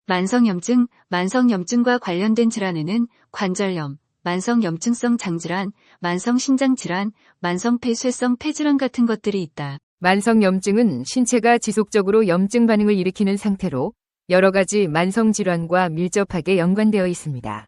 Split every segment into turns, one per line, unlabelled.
만성염증, 만성염증과 관련된 질환에는 관절염, 만성염증성 장질환, 만성신장질환, 만성폐쇄성 폐질환 같은 것들이 있다.
만성염증은 신체가 지속적으로 염증 반응을 일으키는 상태로 여러 가지 만성질환과 밀접하게 연관되어 있습니다.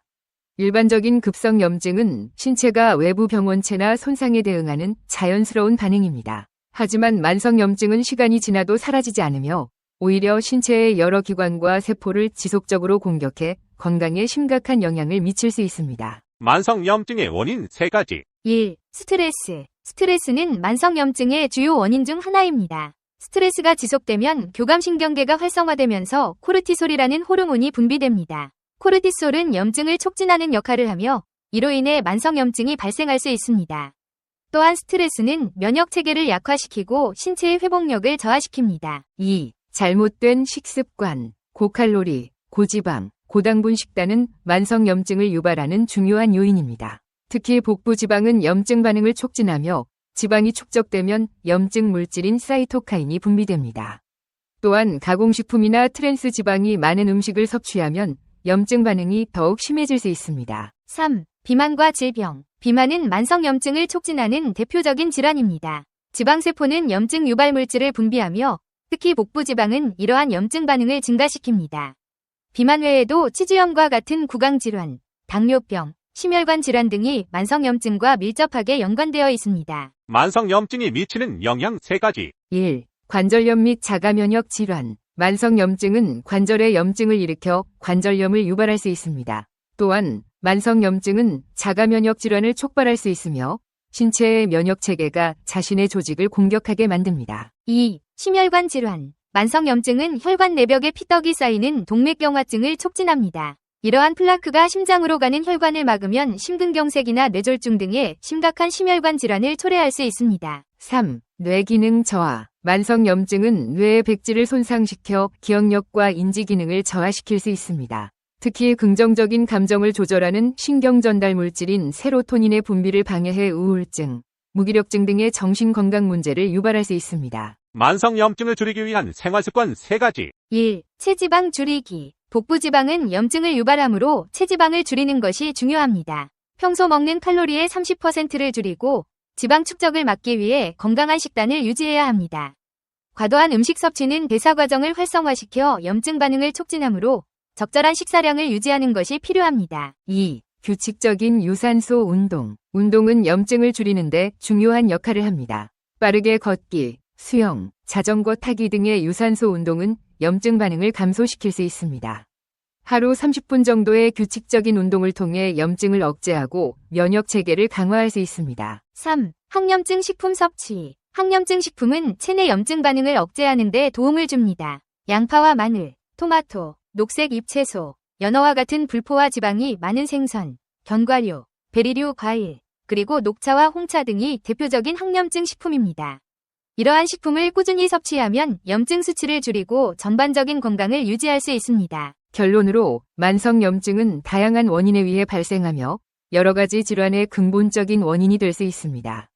일반적인 급성염증은 신체가 외부 병원체나 손상에 대응하는 자연스러운 반응입니다. 하지만 만성염증은 시간이 지나도 사라지지 않으며 오히려 신체의 여러 기관과 세포를 지속적으로 공격해 건강에 심각한 영향을 미칠 수 있습니다.
만성염증의 원인 3가지.
1. 스트레스. 스트레스는 만성염증의 주요 원인 중 하나입니다. 스트레스가 지속되면 교감신경계가 활성화되면서 코르티솔이라는 호르몬이 분비됩니다. 코르티솔은 염증을 촉진하는 역할을 하며 이로 인해 만성염증이 발생할 수 있습니다. 또한 스트레스는 면역체계를 약화시키고 신체의 회복력을 저하시킵니다.
2. 잘못된 식습관. 고칼로리, 고지방, 고당분 식단은 만성염증을 유발하는 중요한 요인입니다. 특히 복부지방은 염증 반응을 촉진하며 지방이 축적되면 염증 물질인 사이토카인이 분비됩니다. 또한 가공식품이나 트랜스 지방이 많은 음식을 섭취하면 염증 반응이 더욱 심해질 수 있습니다.
3. 비만과 질병. 비만은 만성염증을 촉진하는 대표적인 질환입니다. 지방세포는 염증 유발 물질을 분비하며 특히 복부지방은 이러한 염증 반응을 증가시킵니다. 비만 외에도 치주염과 같은 구강질환, 당뇨병, 심혈관 질환 등이 만성염증과 밀접하게 연관되어 있습니다.
만성염증이 미치는 영향 3가지.
1. 관절염 및 자가면역 질환. 만성염증은 관절에 염증을 일으켜 관절염을 유발할 수 있습니다. 또한 만성염증은 자가면역 질환을 촉발할 수 있으며 신체의 면역체계가 자신의 조직을 공격하게 만듭니다.
2. 심혈관 질환. 만성염증은 혈관 내벽에 피떡이 쌓이는 동맥경화증을 촉진합니다. 이러한 플라크가 심장으로 가는 혈관을 막으면 심근경색이나 뇌졸중 등의 심각한 심혈관 질환을 초래할 수 있습니다.
3. 뇌기능 저하. 만성염증은 뇌의 백질을 손상시켜 기억력과 인지기능을 저하시킬 수 있습니다. 특히 긍정적인 감정을 조절하는 신경전달 물질인 세로토닌의 분비를 방해해 우울증, 무기력증 등의 정신건강 문제를 유발할 수 있습니다.
만성염증을 줄이기 위한 생활습관 3가지.
1. 체지방 줄이기. 복부지방은 염증을 유발하므로 체지방을 줄이는 것이 중요합니다. 평소 먹는 칼로리의 30%를 줄이고 지방 축적을 막기 위해 건강한 식단을 유지해야 합니다. 과도한 음식 섭취는 대사 과정을 활성화시켜 염증 반응을 촉진하므로 적절한 식사량을 유지하는 것이 필요합니다.
2. 규칙적인 유산소 운동. 운동은 염증을 줄이는데 중요한 역할을 합니다. 빠르게 걷기, 수영, 자전거 타기 등의 유산소 운동은 염증 반응을 감소시킬 수 있습니다. 하루 30분 정도의 규칙적인 운동을 통해 염증을 억제하고 면역 체계를 강화할 수 있습니다.
3. 항염증 식품 섭취. 항염증 식품은 체내 염증 반응을 억제하는 데 도움을 줍니다. 양파와 마늘, 토마토, 녹색 잎채소, 연어와 같은 불포화 지방이 많은 생선, 견과류, 베리류 과일, 그리고 녹차와 홍차 등이 대표적인 항염증 식품입니다. 이러한 식품을 꾸준히 섭취하면 염증 수치를 줄이고 전반적인 건강을 유지할 수 있습니다.
결론으로 만성염증은 다양한 원인에 의해 발생하며 여러 가지 질환의 근본적인 원인이 될 수 있습니다.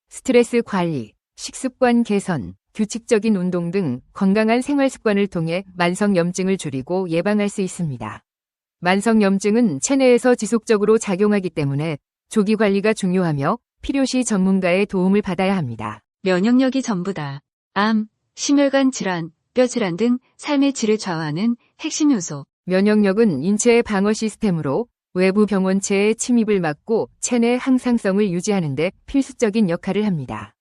스트레스 관리, 식습관 개선, 규칙적인 운동 등 건강한 생활 습관을 통해 만성염증을 줄이고 예방할 수 있습니다. 만성염증은 체내에서 지속적으로 작용하기 때문에 조기 관리가 중요하며 필요시 전문가의 도움을 받아야 합니다.
면역력이 전부다. 암, 심혈관 질환, 뼈질환 등 삶의 질을 좌우하는 핵심 요소.
면역력은 인체의 방어 시스템으로 외부 병원체의 침입을 막고 체내 항상성을 유지하는 데 필수적인 역할을 합니다.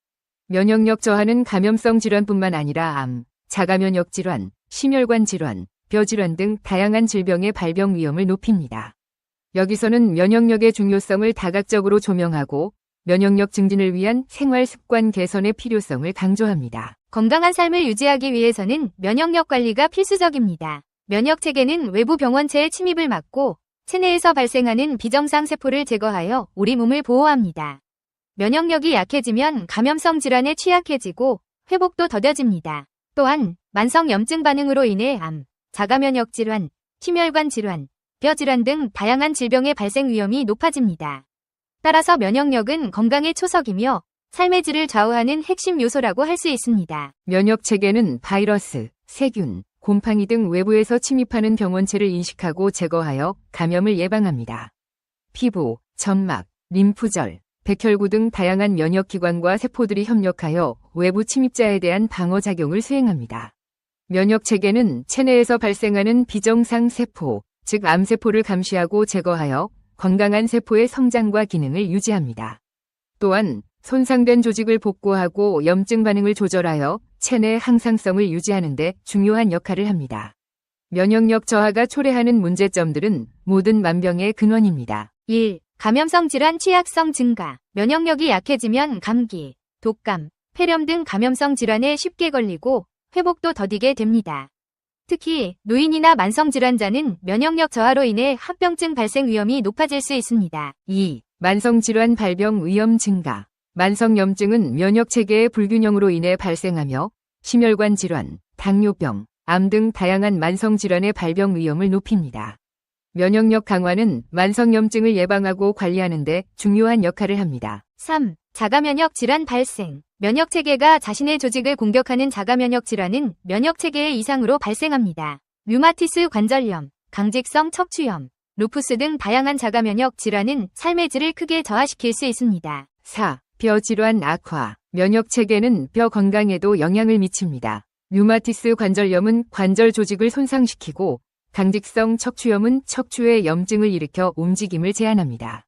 면역력 저하는 감염성 질환뿐만 아니라 암, 자가면역 질환, 심혈관 질환, 뼈질환 등 다양한 질병의 발병 위험을 높입니다. 여기서는 면역력의 중요성을 다각적으로 조명하고 면역력 증진을 위한 생활 습관 개선의 필요성을 강조합니다.
건강한 삶을 유지하기 위해서는 면역력 관리가 필수적입니다. 면역 체계는 외부 병원체의 침입을 막고 체내에서 발생하는 비정상 세포를 제거하여 우리 몸을 보호합니다. 면역력이 약해지면 감염성 질환에 취약해지고 회복도 더뎌집니다. 또한 만성염증 반응으로 인해 암, 자가면역 질환, 심혈관 질환, 뼈질환 등 다양한 질병의 발생 위험이 높아집니다. 따라서 면역력은 건강의 초석이며 삶의 질을 좌우하는 핵심 요소라고 할 수 있습니다.
면역 체계는 바이러스, 세균, 곰팡이 등 외부에서 침입하는 병원체를 인식하고 제거하여 감염을 예방합니다. 피부, 점막, 림프절, 백혈구 등 다양한 면역기관과 세포들이 협력하여 외부 침입자에 대한 방어작용을 수행합니다. 면역체계는 체내에서 발생하는 비정상 세포, 즉 암세포를 감시하고 제거하여 건강한 세포의 성장과 기능을 유지합니다. 또한 손상된 조직을 복구하고 염증 반응을 조절하여 체내 항상성을 유지하는 데 중요한 역할을 합니다. 면역력 저하가 초래하는 문제점들은 모든 만병의 근원입니다.
1. 감염성 질환 취약성 증가. 면역력이 약해지면 감기, 독감, 폐렴 등 감염성 질환에 쉽게 걸리고 회복도 더디게 됩니다. 특히 노인이나 만성질환자는 면역력 저하로 인해 합병증 발생 위험이 높아질 수 있습니다.
2. 만성질환 발병 위험 증가. 만성염증은 면역체계의 불균형으로 인해 발생하며 심혈관 질환, 당뇨병, 암 등 다양한 만성질환의 발병 위험을 높입니다. 면역력 강화는 만성염증을 예방하고 관리하는 데 중요한 역할을 합니다.
3. 자가면역 질환 발생. 면역체계가 자신의 조직을 공격하는 자가면역 질환은 면역체계의 이상으로 발생합니다. 류마티스 관절염, 강직성 척추염, 루푸스 등 다양한 자가면역 질환은 삶의 질을 크게 저하시킬 수 있습니다.
4. 뼈 질환 악화. 면역체계는 뼈 건강에도 영향을 미칩니다. 류마티스 관절염은 관절 조직을 손상시키고 강직성 척추염은 척추에 염증을 일으켜 움직임을 제한합니다.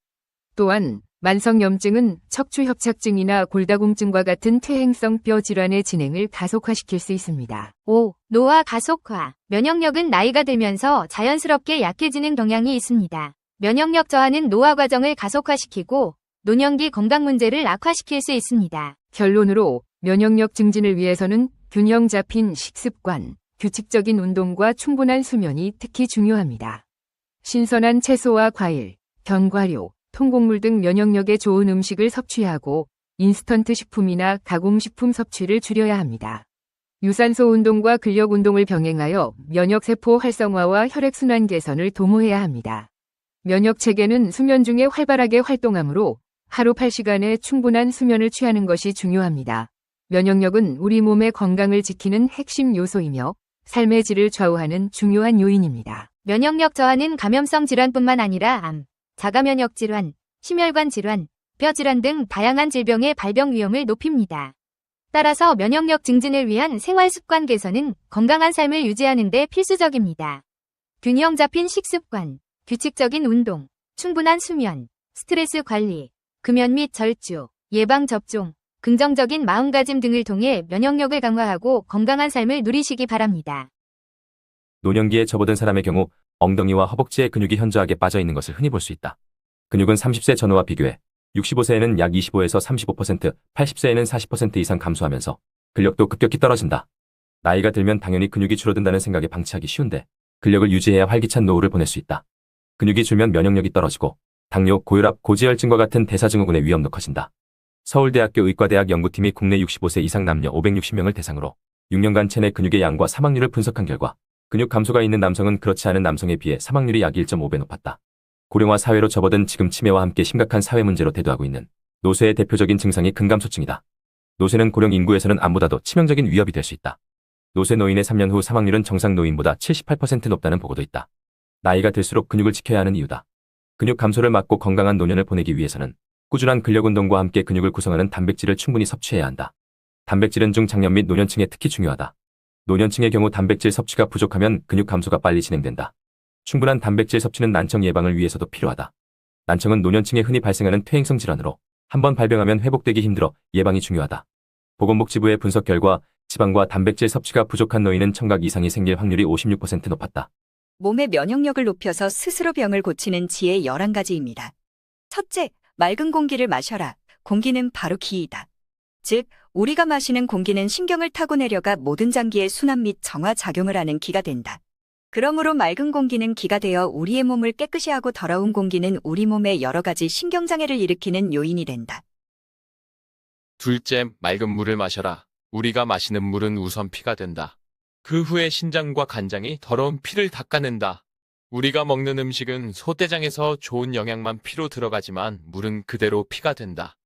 또한 만성염증은 척추협착증이나 골다공증과 같은 퇴행성 뼈 질환의 진행을 가속화시킬 수 있습니다.
5. 노화 가속화. 면역력은 나이가 들면서 자연스럽게 약해지는 경향이 있습니다. 면역력 저하는 노화 과정을 가속화시키고 노년기 건강 문제를 악화시킬 수 있습니다.
결론으로 면역력 증진을 위해서는 균형 잡힌 식습관, 규칙적인 운동과 충분한 수면이 특히 중요합니다. 신선한 채소와 과일, 견과류, 통곡물 등 면역력에 좋은 음식을 섭취하고 인스턴트 식품이나 가공식품 섭취를 줄여야 합니다. 유산소 운동과 근력 운동을 병행하여 면역세포 활성화와 혈액순환 개선을 도모해야 합니다. 면역체계는 수면 중에 활발하게 활동하므로 하루 8시간의 충분한 수면을 취하는 것이 중요합니다. 면역력은 우리 몸의 건강을 지키는 핵심 요소이며 삶의 질을 좌우하는 중요한 요인입니다.
면역력 저하는 감염성 질환뿐만 아니라 암, 자가면역 질환, 심혈관 질환, 뼈 질환 등 다양한 질병의 발병 위험을 높입니다. 따라서 면역력 증진을 위한 생활 습관 개선은 건강한 삶을 유지하는 데 필수적입니다. 균형 잡힌 식습관, 규칙적인 운동, 충분한 수면, 스트레스 관리, 금연 및 절주, 예방 접종, 긍정적인 마음가짐 등을 통해 면역력을 강화하고 건강한 삶을 누리시기 바랍니다.
노년기에 접어든 사람의 경우 엉덩이와 허벅지의 근육이 현저하게 빠져 있는 것을 흔히 볼 수 있다. 근육은 30세 전후와 비교해 65세에는 약 25에서 35%, 80세에는 40% 이상 감소하면서 근력도 급격히 떨어진다. 나이가 들면 당연히 근육이 줄어든다는 생각에 방치하기 쉬운데 근력을 유지해야 활기찬 노후를 보낼 수 있다. 근육이 줄면 면역력이 떨어지고 당뇨, 고혈압, 고지혈증과 같은 대사증후군의 위험도 커진다. 서울대학교 의과대학 연구팀이 국내 65세 이상 남녀 560명을 대상으로 6년간 체내 근육의 양과 사망률을 분석한 결과 근육 감소가 있는 남성은 그렇지 않은 남성에 비해 사망률이 약 1.5배 높았다. 고령화 사회로 접어든 지금 치매와 함께 심각한 사회 문제로 대두하고 있는 노쇠의 대표적인 증상이 근감소증이다. 노쇠는 고령 인구에서는 암보다도 치명적인 위협이 될 수 있다. 노쇠 노인의 3년 후 사망률은 정상 노인보다 78% 높다는 보고도 있다. 나이가 들수록 근육을 지켜야 하는 이유다. 근육 감소를 막고 건강한 노년을 보내기 위해서는 꾸준한 근력 운동과 함께 근육을 구성하는 단백질을 충분히 섭취해야 한다. 단백질은 중장년 및 노년층에 특히 중요하다. 노년층의 경우 단백질 섭취가 부족하면 근육 감소가 빨리 진행된다. 충분한 단백질 섭취는 난청 예방을 위해서도 필요하다. 난청은 노년층에 흔히 발생하는 퇴행성 질환으로 한번 발병하면 회복되기 힘들어 예방이 중요하다. 보건복지부의 분석 결과 지방과 단백질 섭취가 부족한 노인은 청각 이상이 생길 확률이 56% 높았다.
몸의 면역력을 높여서 스스로 병을 고치는 지혜 11가지입니다. 첫째, 맑은 공기를 마셔라. 공기는 바로 기이다. 즉, 우리가 마시는 공기는 신경을 타고 내려가 모든 장기의 순환 및 정화 작용을 하는 기가 된다. 그러므로 맑은 공기는 기가 되어 우리의 몸을 깨끗이 하고 더러운 공기는 우리 몸에 여러 가지 신경장애를 일으키는 요인이 된다.
둘째, 맑은 물을 마셔라. 우리가 마시는 물은 우선 피가 된다. 그 후에 신장과 간장이 더러운 피를 닦아낸다. 우리가 먹는 음식은 소대장에서 좋은 영양만 피로 들어가지만 물은 그대로 피가 된다.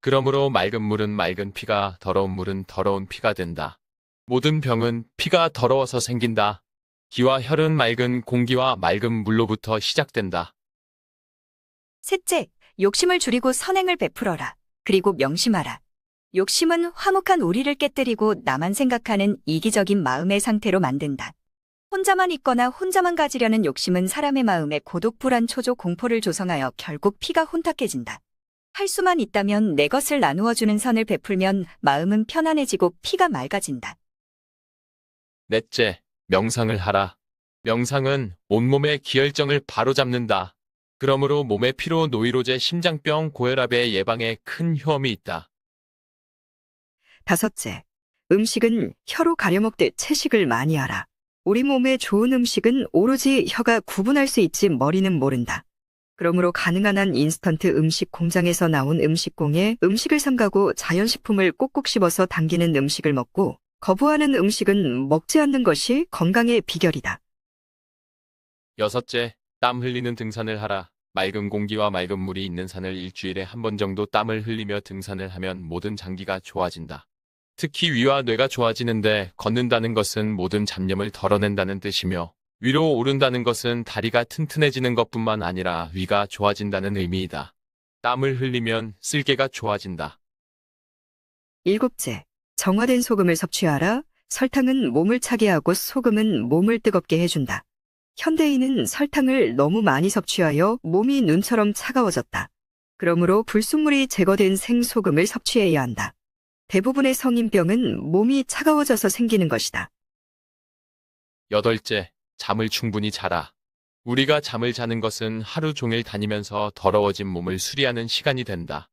그러므로 맑은 물은 맑은 피가, 더러운 물은 더러운 피가 된다. 모든 병은 피가 더러워서 생긴다. 기와 혈은 맑은 공기와 맑은 물로부터 시작된다.
셋째, 욕심을 줄이고 선행을 베풀어라. 그리고 명심하라. 욕심은 화목한 우리를 깨뜨리고 나만 생각하는 이기적인 마음의 상태로 만든다. 혼자만 있거나 혼자만 가지려는 욕심은 사람의 마음에 고독, 불안, 초조, 공포를 조성하여 결국 피가 혼탁해진다. 할 수만 있다면 내 것을 나누어주는 선을 베풀면 마음은 편안해지고 피가 맑아진다.
넷째, 명상을 하라. 명상은 온몸의 기혈정을 바로잡는다. 그러므로 몸의 피로, 노이로제, 심장병, 고혈압의 예방에 큰 효험이 있다.
다섯째, 음식은 혀로 가려먹듯 채식을 많이 하라. 우리 몸에 좋은 음식은 오로지 혀가 구분할 수 있지 머리는 모른다. 그러므로 가능한 한 인스턴트 음식 공장에서 나온 음식공에 음식을 삼가고 자연식품을 꼭꼭 씹어서 당기는 음식을 먹고 거부하는 음식은 먹지 않는 것이 건강의 비결이다.
여섯째, 땀 흘리는 등산을 하라. 맑은 공기와 맑은 물이 있는 산을 일주일에 한 번 정도 땀을 흘리며 등산을 하면 모든 장기가 좋아진다. 특히 위와 뇌가 좋아지는데 걷는다는 것은 모든 잡념을 덜어낸다는 뜻이며 위로 오른다는 것은 다리가 튼튼해지는 것뿐만 아니라 위가 좋아진다는 의미이다. 땀을 흘리면 쓸개가 좋아진다.
일곱째, 정화된 소금을 섭취하라. 설탕은 몸을 차게 하고 소금은 몸을 뜨겁게 해준다. 현대인은 설탕을 너무 많이 섭취하여 몸이 눈처럼 차가워졌다. 그러므로 불순물이 제거된 생소금을 섭취해야 한다. 대부분의 성인병은 몸이 차가워져서 생기는 것이다.
여덟째, 잠을 충분히 자라. 우리가 잠을 자는 것은 하루 종일 다니면서 더러워진 몸을 수리하는 시간이 된다.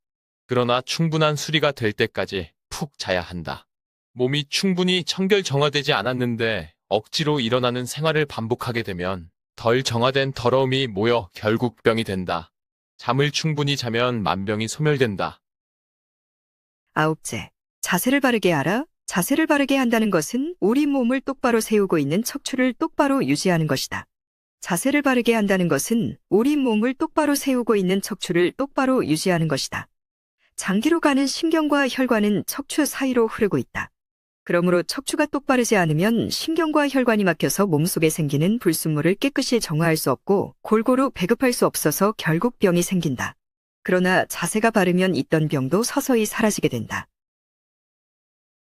그러나 충분한 수리가 될 때까지 푹 자야 한다. 몸이 충분히 청결 정화되지 않았는데 억지로 일어나는 생활을 반복하게 되면 덜 정화된 더러움이 모여 결국 병이 된다. 잠을 충분히 자면 만병이 소멸된다.
아홉째, 자세를 바르게 하라. 자세를 바르게 한다는 것은 우리 몸을 똑바로 세우고 있는 척추를 똑바로 유지하는 것이다. 자세를 바르게 한다는 것은 우리 몸을 똑바로 세우고 있는 척추를 똑바로 유지하는 것이다. 장기로 가는 신경과 혈관은 척추 사이로 흐르고 있다. 그러므로 척추가 똑바르지 않으면 신경과 혈관이 막혀서 몸속에 생기는 불순물을 깨끗이 정화할 수 없고 골고루 배급할 수 없어서 결국 병이 생긴다. 그러나 자세가 바르면 있던 병도 서서히 사라지게 된다.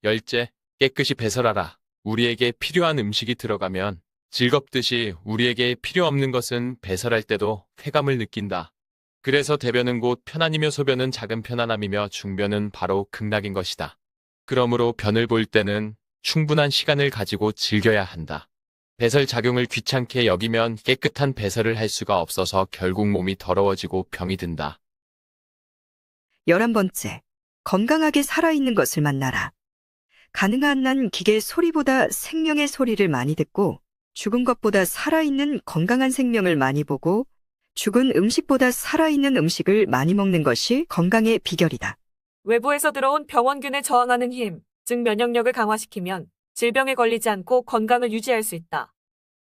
열째, 깨끗이 배설하라. 우리에게 필요한 음식이 들어가면 즐겁듯이 우리에게 필요 없는 것은 배설할 때도 쾌감을 느낀다. 그래서 대변은 곧 편안이며 소변은 작은 편안함이며 중변은 바로 극락인 것이다. 그러므로 변을 볼 때는 충분한 시간을 가지고 즐겨야 한다. 배설 작용을 귀찮게 여기면 깨끗한 배설을 할 수가 없어서 결국 몸이 더러워지고 병이 든다.
11번째, 건강하게 살아있는 것을 만나라. 가능한 한 기계의 소리보다 생명의 소리를 많이 듣고 죽은 것보다 살아있는 건강한 생명을 많이 보고 죽은 음식보다 살아있는 음식을 많이 먹는 것이 건강의 비결이다.
외부에서 들어온 병원균에 저항하는 힘, 즉 면역력을 강화시키면 질병에 걸리지 않고 건강을 유지할 수 있다.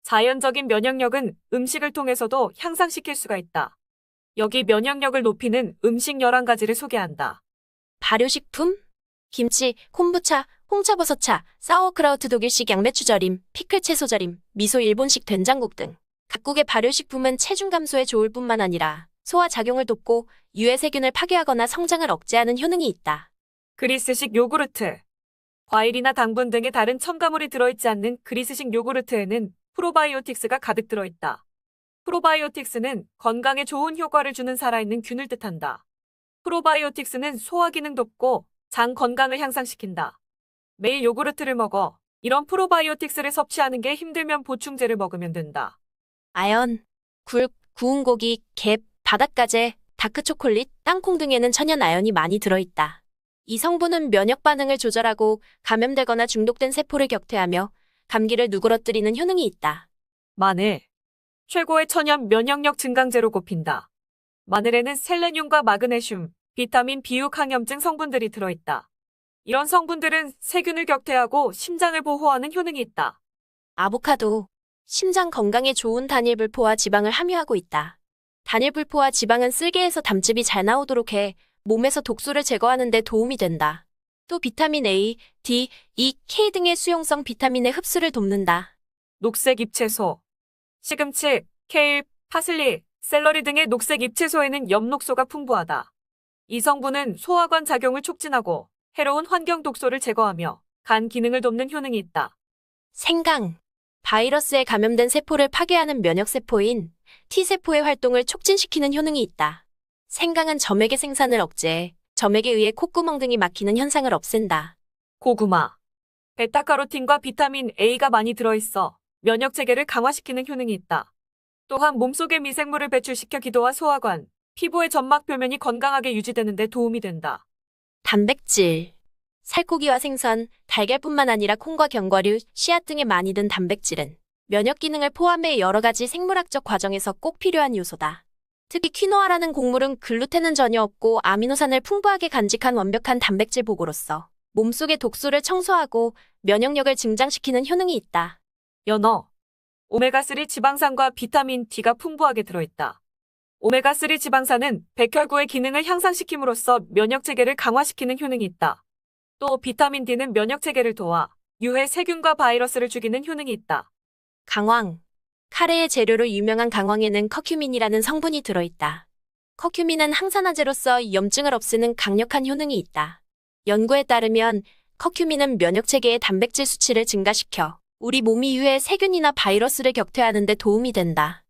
자연적인 면역력은 음식을 통해서도 향상시킬 수가 있다. 여기 면역력을 높이는 음식 11가지를 소개한다.
발효식품, 김치, 콤부차, 홍차버섯차, 사워크라우트 독일식 양배추절임, 피클 채소절임, 미소 일본식 된장국 등 각국의 발효식품은 체중 감소에 좋을 뿐만 아니라 소화작용을 돕고 유해세균을 파괴하거나 성장을 억제하는 효능이 있다.
그리스식 요구르트. 과일이나 당분 등의 다른 첨가물이 들어있지 않는 그리스식 요구르트에는 프로바이오틱스가 가득 들어있다. 프로바이오틱스는 건강에 좋은 효과를 주는 살아있는 균을 뜻한다. 프로바이오틱스는 소화 기능 돕고 장 건강을 향상시킨다. 매일 요구르트를 먹어. 이런 프로바이오틱스를 섭취하는 게 힘들면 보충제를 먹으면 된다.
아연, 굴, 구운 고기, 갭, 바닷가재, 다크초콜릿, 땅콩 등에는 천연 아연이 많이 들어있다. 이 성분은 면역 반응을 조절하고 감염되거나 중독된 세포를 격퇴하며 감기를 누그러뜨리는 효능이 있다.
마늘. 최고의 천연 면역력 증강제로 꼽힌다. 마늘에는 셀레늄과 마그네슘, 비타민 B6 항염증 성분들이 들어있다. 이런 성분들은 세균을 격퇴하고 심장을 보호하는 효능이 있다.
아보카도. 심장 건강에 좋은 단일불포화 지방을 함유하고 있다. 단일불포화 지방은 쓸개에서 담즙이 잘 나오도록 해 몸에서 독소를 제거하는 데 도움이 된다. 또 비타민 A, D, E, K 등의 수용성 비타민의 흡수를 돕는다.
녹색 잎채소. 시금치, 케일, 파슬리, 샐러리 등의 녹색 잎채소에는 엽록소가 풍부하다. 이 성분은 소화관 작용을 촉진하고 해로운 환경 독소를 제거하며 간 기능을 돕는 효능이 있다.
생강. 바이러스에 감염된 세포를 파괴하는 면역세포인 T세포의 활동을 촉진시키는 효능이 있다. 생강은 점액의 생산을 억제해 점액에 의해 콧구멍 등이 막히는 현상을 없앤다.
고구마. 베타카로틴과 비타민 A가 많이 들어있어 면역 체계를 강화시키는 효능이 있다. 또한 몸속의 미생물을 배출시켜 기도와 소화관, 피부의 점막 표면이 건강하게 유지되는 데 도움이 된다.
단백질. 살코기와 생선, 달걀뿐만 아니라 콩과 견과류, 씨앗 등에 많이 든 단백질은 면역 기능을 포함해 여러 가지 생물학적 과정에서 꼭 필요한 요소다. 특히 퀴노아라는 곡물은 글루텐은 전혀 없고 아미노산을 풍부하게 간직한 완벽한 단백질 보고로서 몸속의 독소를 청소하고 면역력을 증장시키는 효능이 있다.
연어. 오메가3 지방산과 비타민 D가 풍부하게 들어있다. 오메가3 지방산은 백혈구의 기능을 향상시킴으로써 면역 체계를 강화시키는 효능이 있다. 또 비타민 D는 면역 체계를 도와 유해 세균과 바이러스를 죽이는 효능이 있다.
강황. 카레의 재료로 유명한 강황에는 커큐민이라는 성분이 들어있다. 커큐민은 항산화제로서 염증을 없애는 강력한 효능이 있다. 연구에 따르면 커큐민은 면역 체계의 단백질 수치를 증가시켜 우리 몸이 유해 세균이나 바이러스를 격퇴하는 데 도움이 된다.